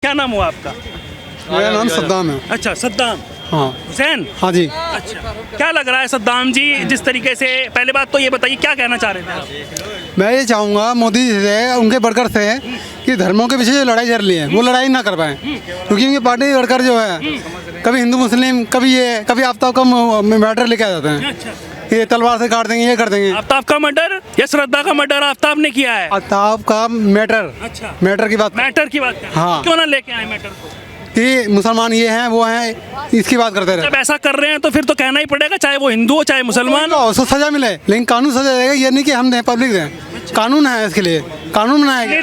क्या नाम हुआ आपका? मेरा नाम सद्दाम है। अच्छा, सद्दाम हाँ हुसैन। हाँ जी। अच्छा, क्या लग रहा है सद्दाम जी, जिस तरीके से, पहले बात तो ये बताइए क्या कहना चाह रहे थे आप? मैं ये चाहूँगा मोदी जी से, उनके वर्कर से, कि धर्मों के पीछे जो लड़ाई चल रही है वो लड़ाई ना कर पाए, क्योंकि उनकी पार्टी वर्कर जो है कभी हिंदू मुस्लिम, कभी ये, कभी आफ्ताब का मैटर लेके आ जाते हैं। अच्छा, ये तलवार से काट देंगे, ये कर देंगे। आफ्ताब का मर्डर या श्रद्धा का मर्डर आफ्ताब ने किया है? आफ्ताब का मैटर, अच्छा, मैटर की बात, मैटर की बात कर, हाँ। क्यों ना लेके आए मैटर को? कि मुसलमान ये हैं वो हैं, इसकी बात करते रहे। जब ऐसा कर रहे हैं तो फिर तो कहना ही पड़ेगा, चाहे वो हिंदू हो चाहे मुसलमान हो। तो उसको सजा मिले, लेकिन कानून सजा देगा, ये नहीं कि हम दें, पब्लिक दें। कानून है इसके लिए, कानून बनाएगा।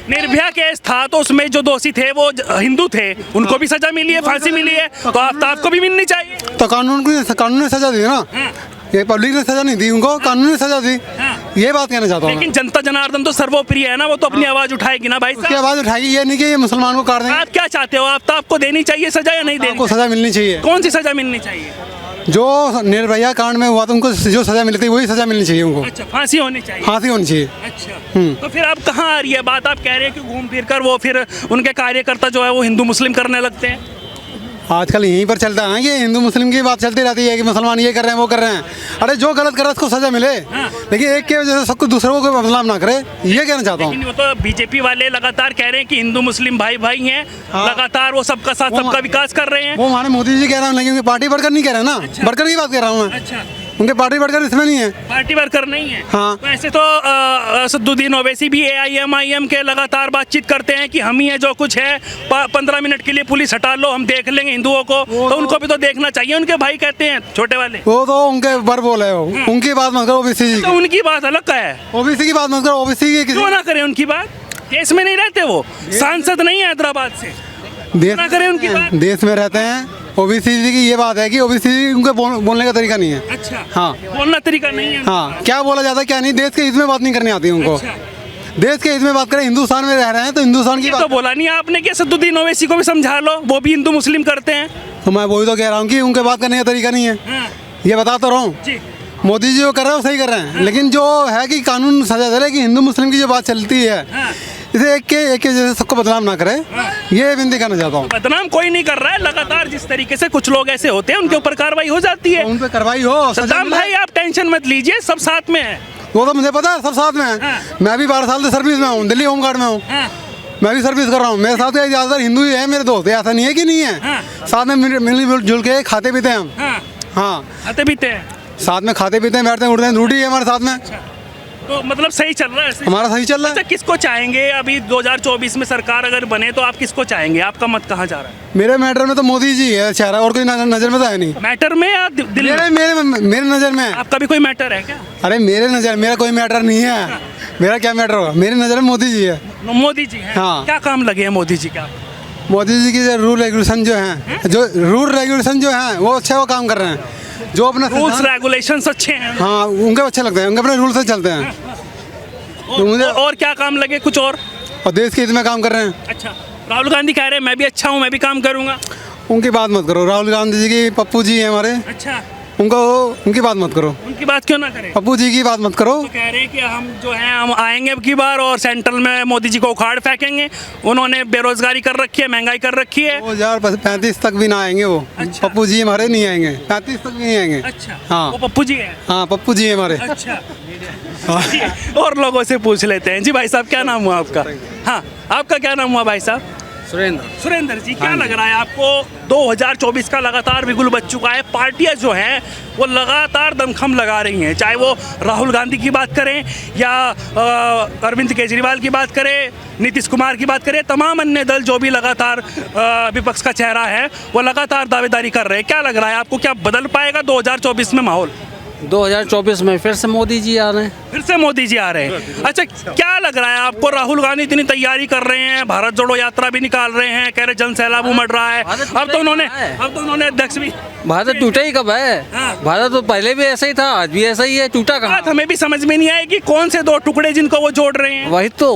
निर्भया केस था तो उसमें जो दोषी थे वो हिंदू थे, उनको भी सजा मिली है, फांसी मिली है, तो आफ्ताब को भी मिलनी चाहिए। तो कानून ने सजा दी ना, ये पब्लिक ने सजा नहीं दी उनको, कानून ने सजा दी। ये बात कहना चाहता हूँ। लेकिन जनता जनार्दन तो सर्वोप्रिय है ना, वो तो अपनी आवाज उठाएगी ना भाई उसकी साहब। आवाज उठाएगी, ये नहीं कि ये मुसलमान को काट देंगे। आप क्या चाहते हो? आफ्ताब को देनी चाहिए सजा या नहीं देनी? उनको सजा मिलनी चाहिए। कौन सी सजा मिलनी चाहिए? जो निर्भया कांड में हुआ था उनको जो सजा मिलती है वही सजा मिलनी चाहिए उनको। अच्छा, फांसी होनी चाहिए। फांसी होनी चाहिए। अच्छा, तो फिर आप कहाँ आ रही है बात? आप कह रहे हैं कि घूम फिर कर वो फिर उनके कार्यकर्ता जो है वो हिंदू मुस्लिम करने लगते हैं। आजकल यहीं पर चलता है कि हिंदू मुस्लिम की बात चलती रहती है कि मुसलमान ये कर रहे हैं वो कर रहे हैं। अरे जो गलत कर रहा है उसको सजा मिले, लेकिन एक के वजह से सबको दूसरों को बदनाम ना करे, ये कहना चाहता हूँ। लेकिन वो तो बीजेपी वाले लगातार कह रहे हैं कि हिंदू मुस्लिम भाई भाई हैं, लगातार वो सबका साथ सबका विकास कर रहे हैं। वो हमारे मोदी जी कह रहे हैं, लेकिन उनकी पार्टी वर्कर नहीं कह रहे ना। वर्कर की बात कर रहा हूँ मैं। अच्छा, उनके पार्टी वर्कर इसमें नहीं है। पार्टी वर्कर नहीं है। हाँ। तो ऐसे तो असदुद्दीन ओवैसी भी AIM के लगातार बातचीत करते हैं कि हम ही है जो कुछ है, 15 मिनट के लिए पुलिस हटा लो, हम देख लेंगे हिंदुओं को। तो उनको भी तो देखना चाहिए, उनके भाई कहते हैं छोटे वाले। वो तो उनके बर बोले हो, उनकी बात मत करो ओबीसी जी तो उनकी बात अलग का है। ओबीसी की बात मत करो, ओबीसी की क्यों ना करें उनकी बात? देश में नहीं रहते वो, सांसद नहीं है हैदराबाद से, ना करें उनकी बात। देश में रहते हैं। ओबीसी जी की ये बात है कि ओबीसी जी उनके बोलने का तरीका नहीं है। अच्छा, हाँ, बोलना तरीका नहीं है। हाँ, क्या बोला जाता है क्या नहीं, देश के हित में बात नहीं करनी आती उनको। अच्छा। देश के हित में बात करें, हिंदुस्तान में रह रहे हैं तो हिंदुस्तान की ये बात। तो बोला नहीं आपने कि असदुद्दीन ओवैसी को भी समझा लो, वो भी हिंदू मुस्लिम करते हैं। तो मैं वही तो कह रहा हूँ कि उनके बात करने का तरीका नहीं है। ये बता तो रहा हूँ। जी, मोदी जी जो कर रहे हैं वो सही कर रहे हैं, लेकिन जो है कि कानून सजा दे रहे कि हिंदू मुस्लिम की जो बात चलती है, इसे एक के जैसे सबको बदनाम ना करे, ये विनती करना चाहता हूँ। बदनाम कोई नहीं कर रहा है, लगातार जिस तरीके से कुछ लोग ऐसे होते हैं उनके ऊपर कार्रवाई हो जाती है। उन पे कार्रवाई हो। सद्दाम भाई आप टेंशन मत लीजिए, सब साथ में है। वो तो मुझे पता है, सब साथ में है। मैं भी 12 साल से सर्विस में हूँ, दिल्ली होमगार्ड में हूँ। मैं भी सर्विस कर रहा हूँ। मेरे साथ ज़्यादातर हिंदू ही है मेरे दोस्त, ऐसा नहीं है कि नहीं है। साथ में मिलजुल के खाते पीते हैं हम। हाँ, खाते पीते हैं, साथ में खाते पीते हैं, बैठते हैं उठते हैं, ड्यूटी है हमारे साथ में। तो मतलब सही चल रहा है ऐसे? हमारा सही चल रहा है। अच्छा, किसको चाहेंगे अभी 2024 में सरकार अगर बने तो आप किसको चाहेंगे? आपका मत कहाँ जा रहा है? मेरे मैटर में तो मोदी जी है चेहरा, और कोई नजर में तो है नहीं। मैटर में या दिल में? मेरे नजर में है। आपका भी कोई मैटर है क्या? अरे मेरा कोई मैटर नहीं है। मेरा क्या मैटर होगा? मेरे नजर में मोदी जी है। मोदी जी हैं। हाँ। क्या काम लगे हैं मोदी जी का? मोदी जी की जो रूल रेगुलेशन जो है वो अच्छा वो काम कर रहे हैं। जो अपना रूल्स रेगुलेशंस अच्छे हैं। हाँ, उनके अच्छे लगते हैं, उनके अपने रूल से चलते हैं। तो मुझे और क्या काम लगे कुछ और देश के हित में काम कर रहे हैं। अच्छा, राहुल गांधी कह रहे हैं मैं भी अच्छा हूँ, मैं भी काम करूँगा। उनकी बात मत करो। राहुल गांधी जी की पप्पू जी हैं हमारे, अच्छा, उनकी बात मत करो। उनकी बात क्यों ना करें? पप्पू जी की बात मत करो। तो कह रहे हैं कि हम जो हैं हम आएंगे अब की बार और सेंट्रल में मोदी जी को उखाड़ फेंकेंगे। उन्होंने बेरोजगारी कर रखी है, महंगाई कर रखी है। 2035 तक भी ना आएंगे वो। अच्छा। पप्पू जी हमारे नहीं आएंगे, 35 तक भी नहीं आएंगे। अच्छा, हाँ, वो पप्पू जी हैं। हाँ, पप्पू जी हमारे। अच्छा, और लोगों से पूछ लेते हैं। जी भाई साहब, क्या नाम हुआ आपका? हाँ, आपका क्या नाम हुआ भाई साहब? सुरेंद्र जी, क्या लग रहा है आपको? 2024 का लगातार बिगुल बज चुका है, पार्टियां जो हैं वो लगातार दमखम लगा रही हैं, चाहे वो राहुल गांधी की बात करें या अरविंद केजरीवाल की बात करें, नीतीश कुमार की बात करें, तमाम अन्य दल जो भी लगातार विपक्ष का चेहरा है वो लगातार दावेदारी कर रहे हैं। क्या लग रहा है आपको, क्या बदल पाएगा 2024 में माहौल? 2024 में फिर से मोदी जी आ रहे हैं। फिर से मोदी जी आ रहे हैं। अच्छा, क्या लग रहा है आपको? राहुल गांधी इतनी तैयारी कर रहे हैं, भारत जोड़ो यात्रा भी निकाल रहे हैं, कह रहे जन सैलाब उमड़ रहा है। अब तो उन्होंने अध्यक्ष भी। भारत टूटा ही कब है? भारत तो पहले भी ऐसा ही था, आज भी ऐसा ही है, टूटा कहाँ? बात हमें भी समझ में नहीं आई कि कौन से दो टुकड़े जिनको वो जोड़ रहे हैं। वही तो,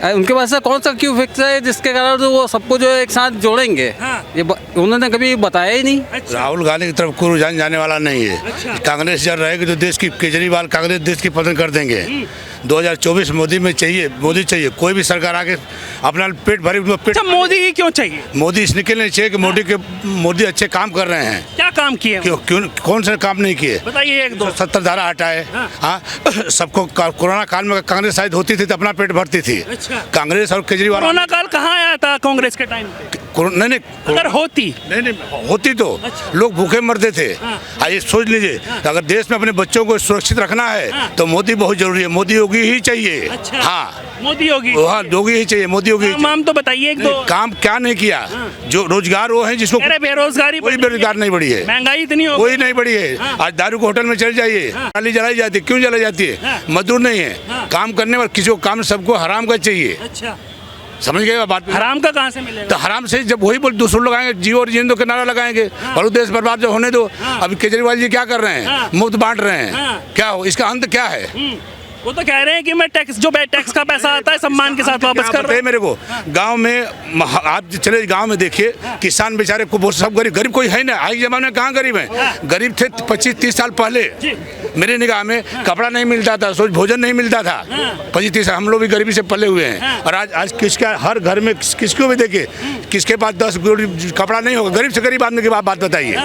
उनके पास कौन सा क्यों फिक्स है जिसके कारण वो सबको जो एक साथ जोड़ेंगे? उन्होंने कभी बताया ही नहीं। अच्छा। राहुल गांधी की तरफ कोई रुझान जाने वाला नहीं है। अच्छा। कांग्रेस जब रहेगी तो देश की केजरीवाल कांग्रेस देश की पतन कर देंगे। 2024 मोदी में चाहिए, मोदी चाहिए। कोई भी सरकार आके अपना पेट भरे पेट। अच्छा, मोदी ही क्यों चाहिए? मोदी इसलिए के लिए चाहिए कि मोदी अच्छे काम कर रहे हैं। क्या काम किए हैं? क्यों कौन से काम नहीं किए? बताइए एक दो। 70 धारा हटाए। हाँ। हाँ सबको कोरोना काल में कांग्रेस शायद होती थी तो अपना पेट भरती थी। अच्छा। कांग्रेस और केजरीवाल कोरोना काल कहाँ आया था कांग्रेस के टाइम पे? नहीं अगर होती नहीं होती तो अच्छा। लोग भूखे मरते थे। हाँ। ये सोच लीजिए अगर देश में अपने बच्चों को सुरक्षित रखना है तो मोदी बहुत जरूरी है। मोदी योगी ही चाहिए। अच्छा। हाँ मोदी योगी। हाँ योगी ही चाहिए, मोदी योगी ही चाहिए। नाम तो बताइए एक दो। काम क्या नहीं किया? जो रोजगार वो है जिसको अरे बेरोजगारी कोई बढ़ी है। बेरोजगार नहीं बढ़ी है। महंगाई इतनी हो कोई नहीं बढ़ी है। हाँ। आज दारू को होटल में चल जाइए, नाली जलाई जाती है। क्यों जलाई जाती है? हाँ। मजदूर नहीं है। हाँ। काम करने वाले किसी को काम सबको हराम का चाहिए। अच्छा, समझ गए बात? हराम का कहाँ से तो मिलेगा? हराम से जब वही बोल दूसरे लोग आएंगे जियो और जीने दो के नारा लगाएंगे और देश बर्बाद जो होने दो। अभी केजरीवाल जी क्या कर रहे हैं? हाँ। मुफ्त बांट रहे हैं। हाँ। क्या हो इसका अंत क्या है? वो तो कह रहे हैं कि मैं टैक्स टैक्स का पैसा आता है सम्मान के साथ वापस कर रहा बताइए मेरे को। गांव में आप चले गांव में देखिए, किसान बेचारे को बहुत सब गरीब कोई है ना। आज के जमाने में कहाँ गरीब है? गरीब थे 25-30 साल पहले। मेरे निगाह में कपड़ा नहीं मिलता था, सोच भोजन नहीं मिलता था। 25-30 हम लोग भी गरीबी से पले हुए हैं। और आज किसका हर घर में किसको भी देखिए किसके पास 10 जोड़ी कपड़ा नहीं होगा। गरीब से गरीब आदमी की बात बताइए।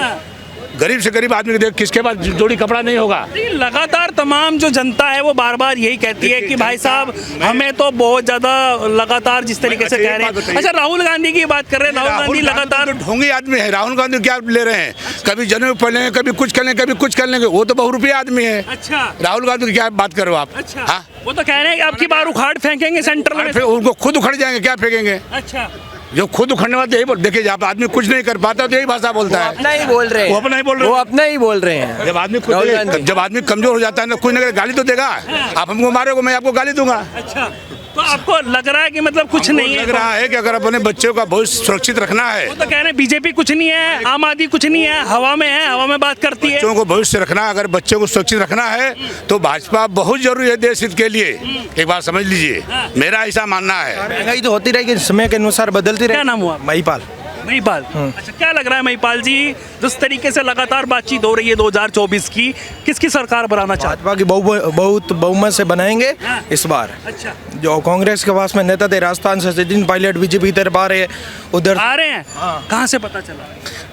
गरीब से गरीब आदमी को देख किसके पास जोड़ी कपड़ा नहीं होगा। लगातार तमाम जो जनता है वो बार बार यही कहती है कि भाई साहब हमें तो बहुत ज्यादा लगातार जिस तरीके से कह रहे हैं। अच्छा, राहुल गांधी की बात कर रहे हैं। राहुल गांधी लगातार ढोंगी आदमी है। राहुल गांधी क्या ले रहे हैं? कभी जनेऊ पढ़ लेंगे, कभी कुछ कर लेंगे, कभी कुछ कर लेंगे। वो तो बहुरूपिया आदमी है। अच्छा, राहुल गांधी की क्या बात करो आप? अच्छा। हाँ? वो तो कह रहे हैं कि अब की बार उखाड़ फेंकेंगे सेंटर में। फिर उनको खुद उखड़ जाएंगे। क्या फेंकेंगे? अच्छा, जो खुद उखड़ने वाले यही बोल। देखिए जब आदमी कुछ नहीं कर पाता तो यही भाषा बोलता है। अपना ही बोल रहे हैं। वो अपना ही बोल रहे वो हैं। अपना ही बोल रहे हैं। जब आदमी कमजोर हो जाता है ना, कोई ना गाली तो देगा। आप हमको मारोगे, मैं आपको गाली दूंगा। अच्छा, तो आपको लग रहा है कि मतलब कुछ नहीं है? लग रहा है कि अगर अपने बच्चों का भविष्य सुरक्षित रखना है, वो तो कह रहे हैं बीजेपी कुछ नहीं है, आम आदमी कुछ नहीं है, हवा में है, हवा में बात करती है। बच्चों को भविष्य रखना, अगर बच्चों को सुरक्षित रखना है तो भाजपा बहुत जरूरी है देश हित के लिए। एक बात समझ लीजिए, मेरा ऐसा मानना है। महंगाई तो होती रहेगी, समय के अनुसार बदलती क्या रहेगी। नाम हुआ? महिपाल। महिपाल। अच्छा, क्या लग रहा है महिपाल जी, जिस तरीके से लगातार बातचीत हो रही है 2024 की, किसकी सरकार बनाना चाहते भाजपा की बहुत बहुमत से बनाएंगे इस बार। हैं? अच्छा, जो कांग्रेस के पास में नेता थे राजस्थान से सचिन पायलट बीजेपी तरफ आ रहे हैं, उधर आ रहे हैं? कहाँ से पता चला?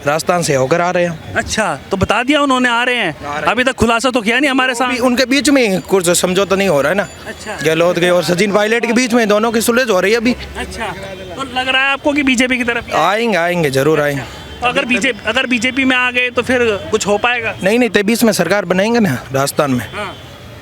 राजस्थान से होकर आ रहे हैं। अच्छा, तो बता दिया उन्होंने आ रहे हैं। अभी तक खुलासा तो किया नहीं हमारे साथ। उनके बीच में कुछ समझौता नहीं हो रहा है ना। अच्छा। गहलोत के और सचिन पायलट के बीच में दोनों की सुलझ हो रही है अभी। अच्छा, तो लग रहा है आपको कि बीजेपी की तरफ? आएंगे जरूर आएंगे। तो अगर बीजेपी में आ गए तो फिर कुछ हो पाएगा? नहीं 23 में सरकार बनाएंगे ना राजस्थान में, हाँ,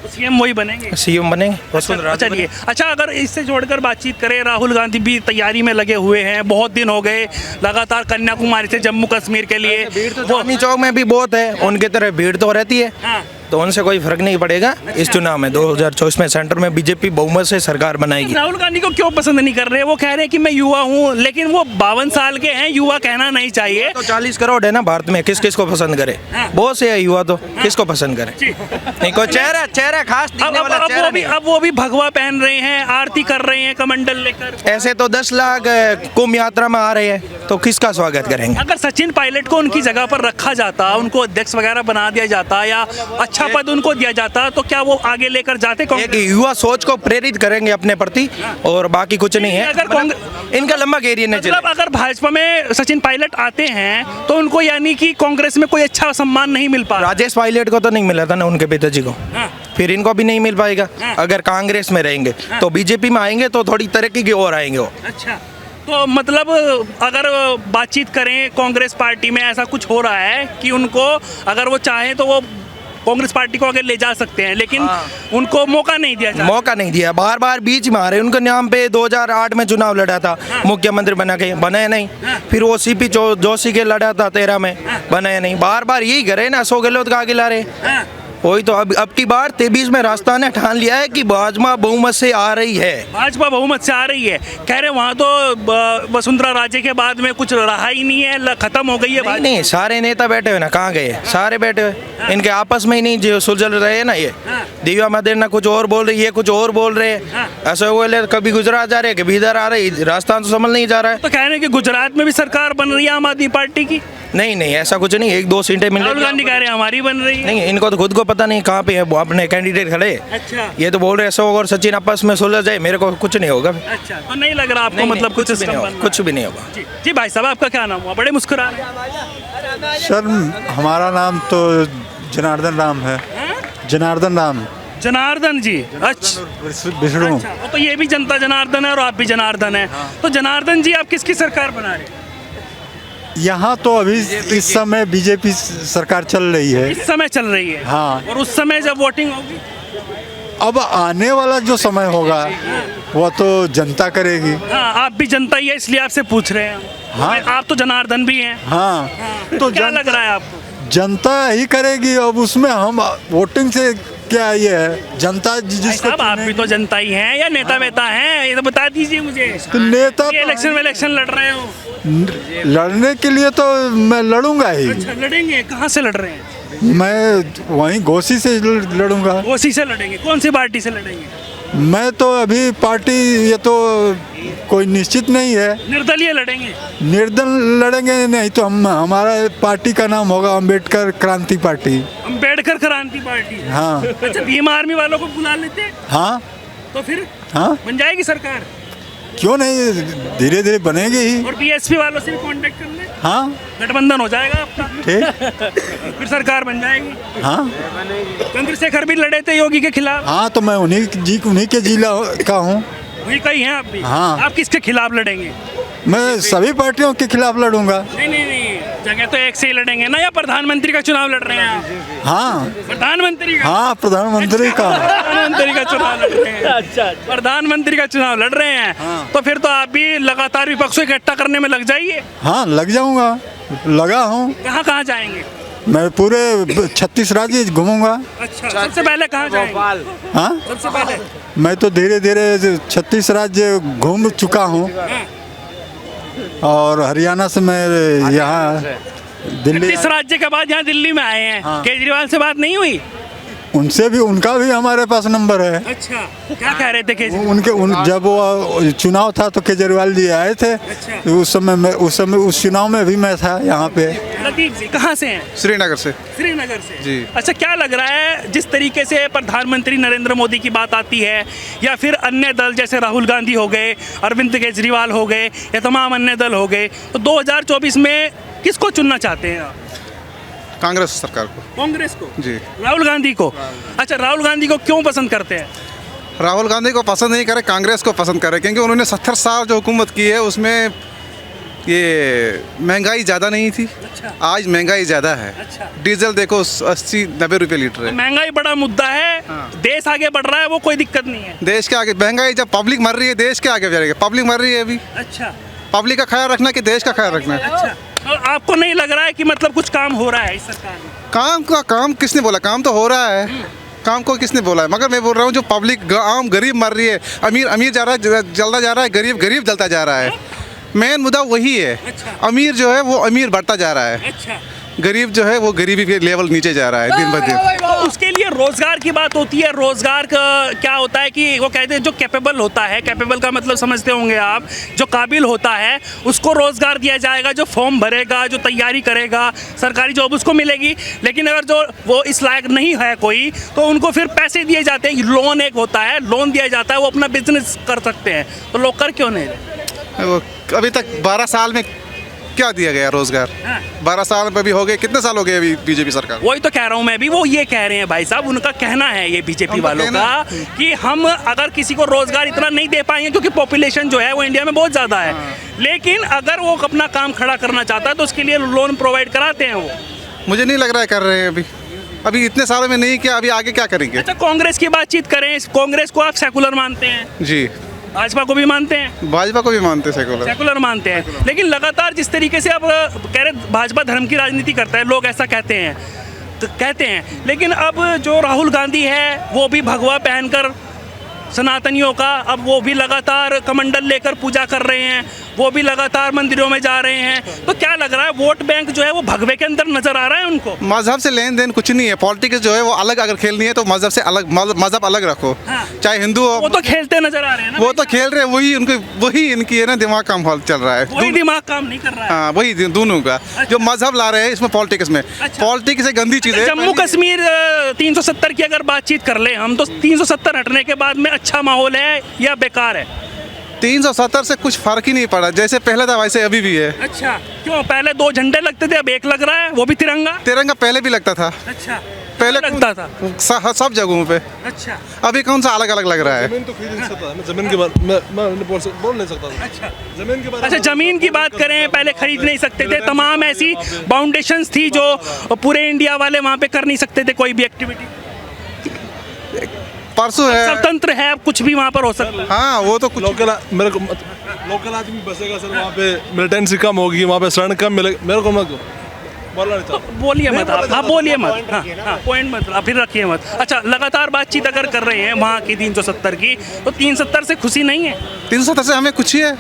तो सीएम वही बनेंगे। सीएम बनेंगे। चलिए, अच्छा, अगर इससे जोड़कर बातचीत करें, राहुल गांधी भी तैयारी में लगे हुए हैं। बहुत दिन हो गए लगातार कन्याकुमारी से जम्मू कश्मीर के लिए। भीड़ तो चांदनी चौक में भी बहुत है, उनकी तरह भीड़ तो रहती है। हाँ। तो उनसे कोई फर्क नहीं पड़ेगा। इस चुनाव में 2024 में सेंटर में बीजेपी बहुमत से सरकार बनाएगी। राहुल गांधी को क्यों पसंद नहीं कर रहे? वो कह रहे हैं कि मैं युवा हूँ, लेकिन वो 52 साल के हैं। युवा कहना नहीं चाहिए। तो 40 करोड़ है ना भारत में, किस किस को पसंद करे? हाँ। बहुत से है युवा, तो किसको पसंद करे? जी। नहीं कोई चेहरा खास दिखने वाला चेहरा नहीं है। अब वो भी भगवा पहन रहे हैं, आरती कर रहे हैं कमंडल लेकर। ऐसे तो 10 लाख कुंभ यात्रा में आ रहे हैं, तो किसका स्वागत करेंगे? अगर सचिन पायलट को उनकी जगह पर रखा जाता, उनको अध्यक्ष वगैरह बना दिया जाता या अच्छा पद उनको दिया जाता, तो क्या वो आगे लेकर जाते? एक युवा सोच को प्रेरित करेंगे अपने प्रति, और बाकी कुछ नहीं है। अगर मतलब इनका लंबा कैरियर नहीं मतलब चलेगा। अगर भाजपा में सचिन पायलट आते हैं तो उनको यानी कि कांग्रेस में कोई अच्छा सम्मान नहीं मिल पा रहा। राजेश पायलट को तो नहीं मिला था ना उनके पिताजी को, फिर इनको भी नहीं मिल पाएगा। अगर कांग्रेस में रहेंगे तो बीजेपी में आएंगे तो थोड़ी तरक्की की ओर आएंगे वो। अच्छा, तो मतलब अगर बातचीत करें कांग्रेस पार्टी में, ऐसा कुछ हो रहा है कि उनको अगर वो चाहें तो वो कांग्रेस पार्टी को आगे ले जा सकते हैं, लेकिन उनको मौका नहीं दिया जाता। मौका नहीं दिया, बार बार बीच में आ रहे। उनके नाम पे 2008 में चुनाव लड़ा था, मुख्यमंत्री बना के बनाया नहीं। फिर वो सीपी जोशी के लड़ा था 13 में, बनाया नहीं। बार बार यही करे ना, अशोक गहलोत का आगे ला रहे। वही तो अब की बार 23 में राजस्थान ने ठान लिया है कि भाजपा बहुमत से आ रही है। भाजपा बहुमत से आ रही है, कह रहे वहाँ तो वसुंधरा राजे के बाद में कुछ रहा ही नहीं है, खत्म हो गई है नहीं, नहीं सारे नेता बैठे हुए ना, कहाँ गए? सारे बैठे हुए, इनके आपस में ही नहीं जो सुलझल रहे हैं ना। ये दिव्या मदेरना कुछ और बोल रही है, कुछ और बोल रहे हैं, ऐसा हुआ कभी गुजरात जा रहे हैं, कभी इधर आ रहे हैं, राजस्थान तो समझ नहीं जा रहा है। तो कह रहे हैं कि गुजरात में भी सरकार बन रही है आम आदमी पार्टी की। नहीं नहीं ऐसा कुछ नहीं, 1-2 सीटें मिल राहुल गांधी कह रहे हैं हमारी बन रही है। नहीं, इनको तो खुद को पता नहीं कहाँ पे है वो अपने कैंडिडेट खड़े। अच्छा, ये तो बोल रहे हैं अशोक और सचिन आपस में सुलझ जाए, मेरे को कुछ नहीं होगा। अच्छा, तो नहीं लग रहा आपको मतलब कुछ भी नहीं होगा, कुछ भी नहीं होगा। जी जी भाई साहब, आपका क्या नाम हुआ? बड़े मुस्कुरा रहे हैं। सर हमारा नाम तो जनार्दन राम है। जनार्दन राम। जनार्दन जी, अच्छा विष्णु। अच्छा, तो ये भी जनता जनार्दन है और आप भी जनार्दन है। तो जनार्दन जी, आप किसकी सरकार बना रहे हैं? यहाँ तो अभी इस समय बीजेपी सरकार चल रही है। इस समय चल रही है। हाँ। और उस समय जब वोटिंग होगी, अब आने वाला जो समय होगा वो तो जनता करेगी। हाँ, आप भी जनता ही है इसलिए आपसे पूछ रहे हैं। हाँ। आप तो जनार्दन भी हैं। हाँ, तो क्या लग रहा है आपको? जनता ही करेगी। अब उसमें हम वोटिंग से क्या ये है, जनता जिसको साहब आप भी तो जनता ही हैं या नेता वेता हैं, ये तो बता दीजिए मुझे। तो नेता ये इलेक्शन में इलेक्शन लड़ रहे हो? लड़ने के लिए तो मैं लड़ूंगा ही। अच्छा, लड़ेंगे? कहाँ से लड़ रहे हैं? मैं वहीं घोसी से लड़ूंगा। ओसी से लड़ेंगे? कौन सी पार्टी से लड़ेंगे? मैं तो अभी पार्टी ये तो कोई निश्चित नहीं है। निर्दलीय लड़ेंगे? निर्दल लड़ेंगे नहीं तो हम हमारा पार्टी का नाम होगा अम्बेडकर क्रांति पार्टी। अम्बेडकर क्रांति पार्टी। हाँ। अच्छा, भीम आर्मी वालों को बुला लेते हैं हाँ। तो फिर हाँ, बन जाएगी सरकार? क्यों नहीं, धीरे धीरे बनेगी ही। और बीएसपी वालों से भी कांटेक्ट कर ले, हाँ गठबंधन हो जाएगा आपका, ठीक। फिर सरकार बन जाएगी। हाँ चंद्रशेखर भी लड़े थे योगी के खिलाफ। हाँ, तो मैं उन्हीं के जिला का हूँ। वही कहीं हैं आप भी? हाँ। आप किसके खिलाफ लड़ेंगे? मैं सभी पार्टियों के खिलाफ लड़ूंगा। नहीं नहीं नहीं, जगह तो एक से ही लड़ेंगे ना, या प्रधानमंत्री का चुनाव लड़ रहे हैं आप? हाँ प्रधानमंत्री का? हाँ, प्रधानमंत्री का। प्रधानमंत्री का चुनाव लड़ रहे हैं। अच्छा, प्रधानमंत्री का चुनाव लड़ रहे हैं। तो फिर तो आप भी लगातार विपक्षों को इकट्ठा करने में लग जाइए। हाँ, लग जाऊंगा, लगा हूँ। कहाँ कहाँ जाएंगे? मैं पूरे 36 राज्य घूमूंगा। अच्छा, सबसे पहले कहाँ जाएंगे? हाँ, सबसे पहले मैं तो धीरे धीरे 36 राज्य घूम चुका हूँ। और हरियाणा से मैं यहाँ दिल्ली। 36 राज्य के बाद यहाँ दिल्ली में आए हैं। हाँ। केजरीवाल से बात नहीं हुई? उनसे भी, उनका भी हमारे पास नंबर है। अच्छा, क्या कह रहे थे केजरीवाल? जब वो चुनाव था तो केजरीवाल जी आए थे। अच्छा। उस समय उस चुनाव में भी मैं था यहाँ पे। लतीफ जी कहाँ से हैं? श्रीनगर से। श्रीनगर से जी। अच्छा, क्या लग रहा है जिस तरीके से प्रधानमंत्री नरेंद्र मोदी की बात आती है, या फिर अन्य दल जैसे राहुल गांधी हो गए, अरविंद केजरीवाल हो गए, या तमाम अन्य दल हो गए, तो 2024 में किसको चुनना चाहते हैं आप? कांग्रेस सरकार को। कांग्रेस को? जी। राहुल गांधी को? अच्छा, राहुल गांधी को क्यों पसंद करते हैं? राहुल गांधी को पसंद नहीं करे, कांग्रेस को पसंद करे, क्योंकि उन्होंने 70 साल जो हुकूमत की है उसमें ये महंगाई ज़्यादा नहीं थी। अच्छा। आज महंगाई ज़्यादा है। अच्छा। डीजल देखो 80-90 रुपये लीटर है। महंगाई बड़ा मुद्दा है। हाँ। देश आगे बढ़ रहा है, वो कोई दिक्कत नहीं है। देश के आगे महंगाई, जब पब्लिक मर रही है देश के आगे बढ़ेगा। पब्लिक मर रही है अभी, अच्छा पब्लिक का ख्याल रखना कि देश का ख्याल रखना है। अच्छा, तो आपको नहीं लग रहा है कि मतलब कुछ काम हो रहा है इस सरकार में? काम किसने बोला? काम तो हो रहा है। काम को किसने बोला है? मगर मैं बोल रहा हूँ जो पब्लिक आम गरीब मर रही है, अमीर जा रहा है, जलता जा रहा है, गरीब जलता जा रहा है। मेन मुद्दा वही है। अच्छा। अमीर जो है वो अमीर बढ़ता जा रहा है, अच्छा, गरीब जो है वो गरीबी के लेवल नीचे जा रहा है दिन ब दिन। तो उसके लिए रोजगार की बात होती है। रोजगार का क्या होता है कि वो कहते हैं जो कैपेबल होता है, कैपेबल का मतलब समझते होंगे आप, जो काबिल होता है उसको रोजगार दिया जाएगा, जो फॉर्म भरेगा, जो तैयारी करेगा, सरकारी जॉब उसको मिलेगी। लेकिन अगर जो वो इस लायक नहीं है कोई, तो उनको फिर पैसे दिए जाते हैं। लोन एक होता है, लोन दिया जाता है, वो अपना बिजनेस कर सकते हैं। तो लोग कर क्यों नहीं रहे? वो अभी तक 12 साल में क्या दिया गया रोजगार? 12 साल में भी हो गए, कितने साल हो गए अभी बीजेपी सरकार? वही तो कह रहा हूँ मैं भी, वो ये कह रहे हैं भाई साहब, उनका कहना है ये बीजेपी उनका वालों कहना का कि हम अगर किसी को रोजगार इतना नहीं दे पाएंगे, क्योंकि पॉपुलेशन जो है वो इंडिया में बहुत ज़्यादा है। लेकिन अगर वो अपना काम खड़ा करना चाहता है तो उसके लिए लोन प्रोवाइड कराते हैं वो। मुझे नहीं लग रहा है कर रहे हैं अभी इतने सालों में नहीं किया, अभी आगे क्या करेंगे? अच्छा, कांग्रेस की बातचीत करें। कांग्रेस को आप सेकुलर मानते हैं? जी। भाजपा को भी मानते हैं? भाजपा को भी मानते हैं, सेकुलर मानते हैं। लेकिन लगातार जिस तरीके से आप कह रहे भाजपा धर्म की राजनीति करता है, लोग ऐसा कहते हैं, कहते हैं। लेकिन अब जो राहुल गांधी है वो भी भगवा पहनकर सनातनियों का, अब वो भी लगातार कमंडल लेकर पूजा कर रहे हैं, वो भी लगातार मंदिरों में जा रहे हैं। तो क्या लग रहा है, वोट बैंक जो है वो भगवे के अंदर नजर आ रहा है उनको? मजहब से लेन देन कुछ नहीं है। पॉलिटिक्स जो है वो अलग अगर खेलनी है तो मजहब से अलग, मजहब अलग रखो। हाँ। चाहे हिंदू हो, वो तो खेलते नजर आ रहे हैं ना, वो तो खेल रहे हैं, वही इनकी है ना, दिमाग काम चल रहा है। वही दिमाग काम नहीं कर रहा है। हाँ, वही दोनों का जो मजहब ला रहे हैं इसमें पॉलिटिक्स में। पॉलिटिक्स एक गंदी चीज है। जम्मू कश्मीर 370 की अगर बातचीत कर ले हम, तो 370 हटने के बाद में अच्छा माहौल है या बेकार है? 370 से कुछ फर्क ही नहीं पड़ा, जैसे पहले था वैसे अभी भी है। अच्छा, क्यों? पहले 2 झंडे लगते थे, अब एक लग रहा है, वो भी तिरंगा। तिरंगा पहले भी लगता था। अच्छा, पहले लगता था। सब जगहों पे। अच्छा, अभी कौन सा अलग अलग लग रहा है? जमीन तो खरीद नहीं सकता, मैं जमीन के बारे में बोल नहीं सकता था। अच्छा, जमीन के बारे अच्छा, जमीन की बात करें, पहले खरीद नहीं सकते थे, तमाम ऐसी बाउंडेशंस थी जो पूरे इंडिया वाले वहाँ पे कर नहीं सकते थे कोई भी एक्टिविटी। परसों है, स्वतंत्र है, अब कुछ भी वहाँ पर हो सकता है। हाँ वो तो कुछ लोकल मेरे को लोकल आदमी बसेगा सर, वहाँ पे मिलिटेंसी कम होगी, वहाँ पे शरण कम मिलेगा, मेरे को मत बोलना नहीं चाहता। बोलिए मत आप बोलिए मत। हाँ, पॉइंट मत फिर रखिए मत। अच्छा, लगातार बातचीत अगर कर रहे हैं वहाँ की 370 की, तो 370 से खुशी नहीं है? 370 से हमें खुशी है,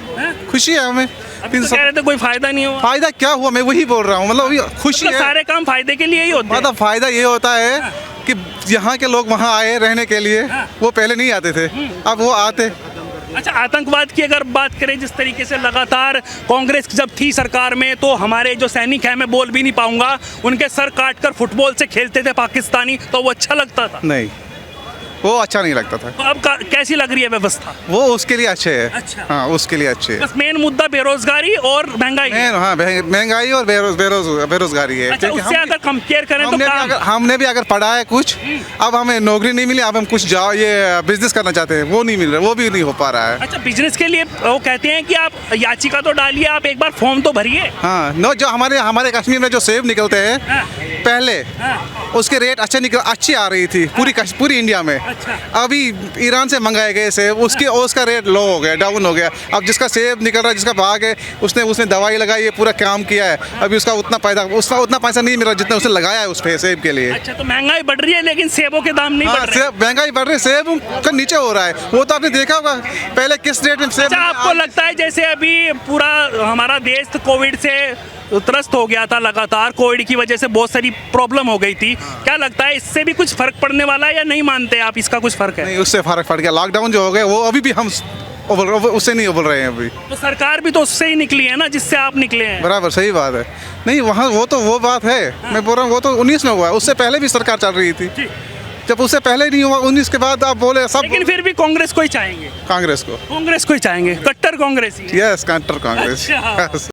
खुशी है हमें। अभी तो कह रहे थे कोई फायदा नहीं हुआ। फायदा क्या हुआ, मैं वही बोल रहा हूँ, मतलब अभी खुशी मतलब है। सारे काम फायदे के लिए ही होते हैं। मतलब फायदा ये होता है कि यहाँ के लोग वहाँ आए रहने के लिए, वो पहले नहीं आते थे, अब वो आते। अच्छा, आतंकवाद की अगर बात करें, जिस तरीके से लगातार कांग्रेस जब थी सरकार में, तो हमारे जो सैनिक हैं, मैं बोल भी नहीं पाऊंगा, उनके सर काटकर फुटबॉल से खेलते थे पाकिस्तानी, तो वो अच्छा लगता था? नहीं, वो अच्छा नहीं लगता था। तो अब कैसी लग रही है व्यवस्था? वो उसके लिए अच्छे है। अच्छा। हाँ, उसके लिए अच्छे है। बस मेन मुद्दा बेरोजगारी और महंगाई है। हाँ, महंगाई और बेरोजगारी है। अच्छा, उससे अगर कंपेयर करें तो हमने भी अगर पढ़ा है कुछ, अब हमें नौकरी नहीं मिली, अब हम कुछ ये बिजनेस करना चाहते हैं, वो नहीं मिल रहा, वो भी नहीं हो पा रहा है। अच्छा, बिजनेस के लिए वो कहते हैं कि आप याचिका तो डालिए, आप एक बार फॉर्म तो भरिए। हाँ, नो, जो हमारे कश्मीर में जो सेब निकलते हैं पहले, उसके रेट अच्छी आ रही थी पूरी इंडिया में। अच्छा। अभी ईरान से मंगाए गए सेब, उसका रेट लो हो गया, डाउन हो गया। अब जिसका सेब निकल रहा है, जिसका बाग है, उसने दवाई लगाई है, पूरा काम किया है, अभी उसका उतना पैसा नहीं मिल रहा जितना उसने लगाया है उस पे सेब के लिए। अच्छा, तो महंगाई बढ़ रही है लेकिन सेबों के दाम नहीं बढ़ रहे। महंगाई बढ़ रही है, सेब का नीचे हो रहा है। वो तो आपने देखा होगा पहले किस रेट में सेब। अच्छा, आपको लगता है जैसे अभी पूरा हमारा देश कोविड से त्रस्त हो गया था, लगातार कोविड की वजह से बहुत सारी प्रॉब्लम हो गई थी, क्या लगता है इससे भी कुछ फर्क पड़ने वाला है या नहीं मानते आप इसका कुछ फर्क है? नहीं, उससे फर्क पड़ गया। लॉकडाउन जो हो गया वो अभी भी हम उससे नहीं उबल रहे हैं अभी। तो सरकार भी तो उससे ही निकली है ना जिससे आप निकले हैं। बराबर, सही बात है। नहीं, वहाँ वो बात है। मैं बोल रहा हूँ वो तो 19 में हुआ है, उससे पहले भी सरकार चल रही थी। जब उससे पहले नहीं हुआ, 19 के बाद आप बोले सब। लेकिन फिर भी कांग्रेस को ही चाहेंगे? कांग्रेस को ही चाहेंगे, कट्टर कांग्रेसी। यस, कट्टर कांग्रेस। अच्छा।